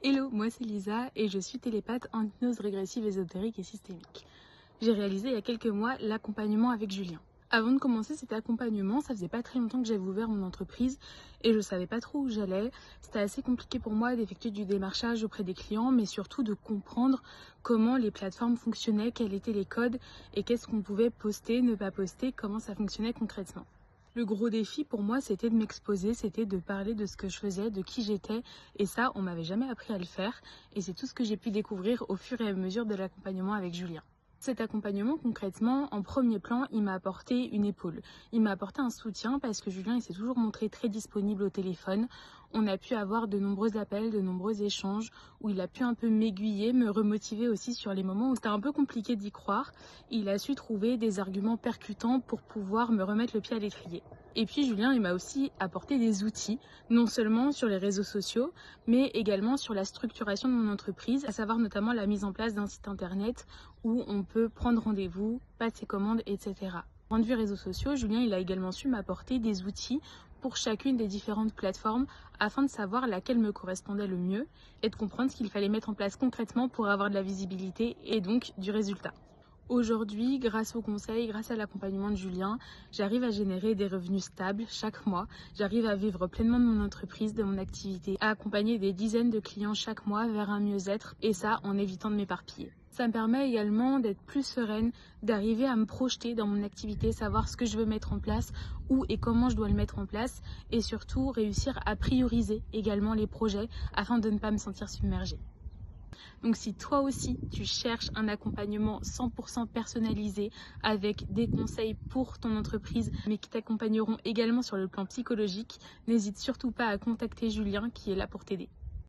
Hello, moi c'est Lisa et je suis télépathe en hypnose régressive ésotérique et systémique. J'ai réalisé il y a quelques mois l'accompagnement avec Julien. Avant de commencer cet accompagnement, ça faisait pas très longtemps que j'avais ouvert mon entreprise et je savais pas trop où j'allais. C'était assez compliqué pour moi d'effectuer du démarchage auprès des clients, mais surtout de comprendre comment les plateformes fonctionnaient, quels étaient les codes et qu'est-ce qu'on pouvait poster, ne pas poster, comment ça fonctionnait concrètement. Le gros défi pour moi, c'était de m'exposer, c'était de parler de ce que je faisais, de qui j'étais. Et ça, on m'avait jamais appris à le faire. Et c'est tout ce que j'ai pu découvrir au fur et à mesure de l'accompagnement avec Julien. Cet accompagnement, concrètement, en premier plan, il m'a apporté une épaule. Il m'a apporté un soutien parce que Julien, il s'est toujours montré très disponible au téléphone. On a pu avoir de nombreux appels, de nombreux échanges où il a pu un peu m'aiguiller, me remotiver aussi sur les moments où c'était un peu compliqué d'y croire. Il a su trouver des arguments percutants pour pouvoir me remettre le pied à l'étrier. Et puis Julien, il m'a aussi apporté des outils, non seulement sur les réseaux sociaux, mais également sur la structuration de mon entreprise, à savoir notamment la mise en place d'un site internet où on peut prendre rendez-vous, passer commande, etc. Point de vue réseaux sociaux, Julien, il a également su m'apporter des outils pour chacune des différentes plateformes afin de savoir laquelle me correspondait le mieux et de comprendre ce qu'il fallait mettre en place concrètement pour avoir de la visibilité et donc du résultat. Aujourd'hui, grâce aux conseils, grâce à l'accompagnement de Julien, j'arrive à générer des revenus stables chaque mois. J'arrive à vivre pleinement de mon entreprise, de mon activité, à accompagner des dizaines de clients chaque mois vers un mieux-être et ça en évitant de m'éparpiller. Ça me permet également d'être plus sereine, d'arriver à me projeter dans mon activité, savoir ce que je veux mettre en place, où et comment je dois le mettre en place et surtout réussir à prioriser également les projets afin de ne pas me sentir submergée. Donc si toi aussi tu cherches un accompagnement 100% personnalisé avec des conseils pour ton entreprise mais qui t'accompagneront également sur le plan psychologique, n'hésite surtout pas à contacter Julien qui est là pour t'aider.